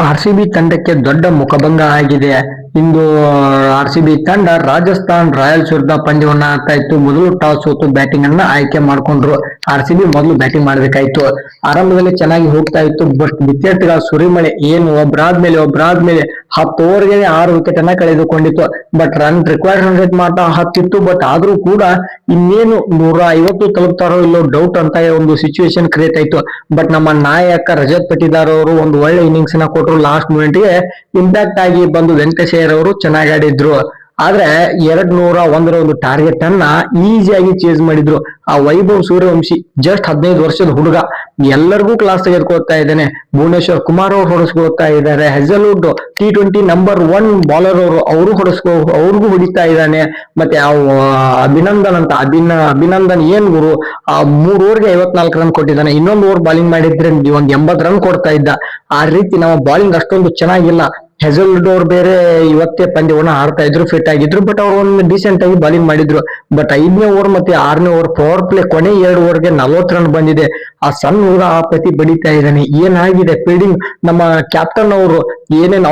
RCB ತಂಡಕ್ಕೆ ದೊಡ್ಡ ಮುಖಭಂಗ ಆಗಿದೆ. ಇಂದು ಆರ್ಸಿಬಿ ತಂಡ ರಾಜಸ್ಥಾನ್ ರಾಯಲ್ಸ್ ವಿರುದ್ಧ ಪಂದ್ಯವನ್ನ ಆಡ್ತಾ ಇತ್ತು. ಮೊದಲು ಟಾಸ್ ಸೋತು ಬ್ಯಾಟಿಂಗ್ ಅನ್ನ ಆಯ್ಕೆ ಮಾಡ್ಕೊಂಡ್ರು. ಆರ್ಸಿಬಿ ಮೊದಲು ಬ್ಯಾಟಿಂಗ್ ಮಾಡ್ಬೇಕಾಯ್ತು. ಆರಂಭದಲ್ಲಿ ಚೆನ್ನಾಗಿ ಹೋಗ್ತಾ ಇತ್ತು. ಬಟ್ ವಿಕೆಟ್ಗಳ ಸುರಿಮಳೆ ಏನು ಒಬ್ಬರಾದ್ಮೇಲೆ 10 ಓವರ್ಗೆ 6 ವಿಕೆಟ್ ಅನ್ನ ಕಳೆದುಕೊಂಡಿತ್ತು. ಬಟ್ ರಿಕ್ವೈರ್ಡ್ ರನ್ ರೇಟ್ ಮಾತ್ರ 10 ಇತ್ತು. ಬಟ್ ಆದ್ರೂ ಕೂಡ ಇನ್ನೇನು 150 ತಲುಪ್ತಾರೋ ಇಲ್ಲೋ ಡೌಟ್ ಅಂತ ಒಂದು ಸಿಚುವೇಶನ್ ಕ್ರಿಯೇಟ್ ಆಯ್ತು. ಬಟ್ ನಮ್ಮ ನಾಯಕ ರಜತ್ ಪಟಿದಾರ್ ಅವರು ಒಂದು ಒಳ್ಳೆ ಇನ್ನಿಂಗ್ಸ್ ನ ಕೊಟ್ಟರು. ಲಾಸ್ಟ್ ಮೂಮೆಂಟ್ ಗೆ ಇಂಪ್ಯಾಕ್ಟ್ ಆಗಿ ಬಂದು ವೆಂಕಟೇಶ್ ಅಯ್ಯರ್ ಅವರು ಚೆನ್ನಾಗಿ ಆಡಿದ್ರು. ಆದ್ರೆ 201 ಒಂದು ಟಾರ್ಗೆಟ್ ಅನ್ನ ಈಸಿಯಾಗಿ ಚೇಸ್ ಮಾಡಿದ್ರು. ಆ ವೈಭವ್ ಸೂರ್ಯವಂಶಿ ಜಸ್ಟ್ 15 ವರ್ಷದ ಹುಡುಗ ಎಲ್ಲರಿಗೂ ಕ್ಲಾಸ್ ತೆಗೆದುಕೊಳ್ತಾ ಇದ್ದಾನೆ. ಭುವನೇಶ್ವರ್ ಕುಮಾರ್ ಅವರು ಹೊಡೆಸ್ಕೊಳ್ತಾ ಇದ್ದಾರೆ. ಹೆಜಲ್ವುಡ್ T20 ನಂಬರ್ 1 ಬಾಲರ್ ಅವರು ಅವ್ರಿಗೂ ಹೊಡಿತಾ ಇದ್ದಾನೆ. ಮತ್ತೆ ಅಭಿನಂದನ್ ಏನ್ ಗುರು, ಆ 3 ಓವರ್ಗೆ 54 ರನ್ ಕೊಟ್ಟಿದ್ದಾನೆ. ಇನ್ನೊಂದು ಓವರ್ ಬಾಲಿಂಗ್ ಮಾಡಿದ್ರೆ ಒಂದ್ 80 ರನ್ ಕೊಡ್ತಾ ಇದ್ದ. ಆ ರೀತಿ ನಮ್ಮ ಬಾಲಿಂಗ್ ಅಷ್ಟೊಂದು ಚೆನ್ನಾಗಿಲ್ಲ. ಹೆಜಲ್ವುಡ್ ಅವ್ರು ಬೇರೆ ಇವತ್ತೇ ಪಂದ್ಯವನ್ನ ಆಡ್ತಾ ಇದ್ರು, ಫಿಟ್ ಆಗಿದ್ರು. ಬಟ್ ಅವ್ರು ಒಂದು ಡೀಸೆಂಟ್ ಆಗಿ ಬಾಲಿಂಗ್ ಮಾಡಿದ್ರು. ಬಟ್ 5ನೇ ಓವರ್ ಮತ್ತೆ 6ನೇ ಓವರ್ ಪವರ್ ಪ್ಲೇ ಕೊನೆ 2 ಓವರ್ಗೆ 40 ರನ್ ಬಂದಿದೆ. ಆ ಸಣ್ಣ ಹುಡುಗ ಆ ಪ್ರತಿ ಬಡಿತಾ ಇದ್ದಾನೆ. ಏನಾಗಿದೆ ಫೀಲ್ಡಿಂಗ್, ನಮ್ಮ ಕ್ಯಾಪ್ಟನ್ ಅವರು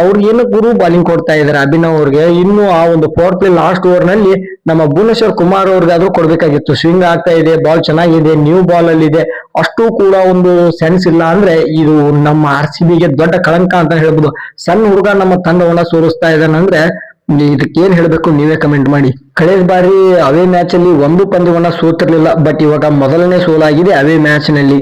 ಅವ್ರಿಗೇನು ಗುರು ಬಾಲಿಂಗ್ ಕೊಡ್ತಾ ಇದಾರೆ ಅಭಿನವ್ ಅವ್ರಿಗೆ. ಇನ್ನು ಆ ಒಂದು ಪವರ್ ಪ್ಲೇ ಲಾಸ್ಟ್ ಓವರ್ ನಲ್ಲಿ ನಮ್ಮ ಭುವನೇಶ್ವರ್ ಕುಮಾರ್ ಅವ್ರಿಗಾದ್ರೂ ಕೊಡ್ಬೇಕಾಗಿತ್ತು. ಸ್ವಿಂಗ್ ಆಗ್ತಾ ಇದೆ, ಬಾಲ್ ಚೆನ್ನಾಗಿದೆ, ನ್ಯೂ ಬಾಲ್ ಅಲ್ಲಿ ಇದೆ, ಅಷ್ಟು ಕೂಡ ಒಂದು ಸೆನ್ಸ್ ಇಲ್ಲ. ಅಂದ್ರೆ ಇದು ನಮ್ಮ ಆರ್ಸಿಬಿಗೆ ದೊಡ್ಡ ಕಳಂಕ ಅಂತ ಹೇಳ್ಬೋದು. ಸಣ್ಣ ಹುಡುಗ ನಮ್ಮ ತಂಡವನ್ನ ಸೋಲಿಸ್ತಾ ಇದ್ದಾನಂದ್ರೆ ಇದಕ್ಕೆ ಏನ್ ಹೇಳ್ಬೇಕು ನೀವೇ ಕಮೆಂಟ್ ಮಾಡಿ. ಕಳೆದ ಬಾರಿ ಅವೇ ಮ್ಯಾಚ್ ಅಲ್ಲಿ ಒಂದು ಪಂದ್ಯವನ್ನ ಸೋತಿರ್ಲಿಲ್ಲ. ಬಟ್ ಇವಾಗ ಮೊದಲನೇ ಸೋಲಾಗಿದೆ ಅವೇ ಮ್ಯಾಚ್ ನಲ್ಲಿ.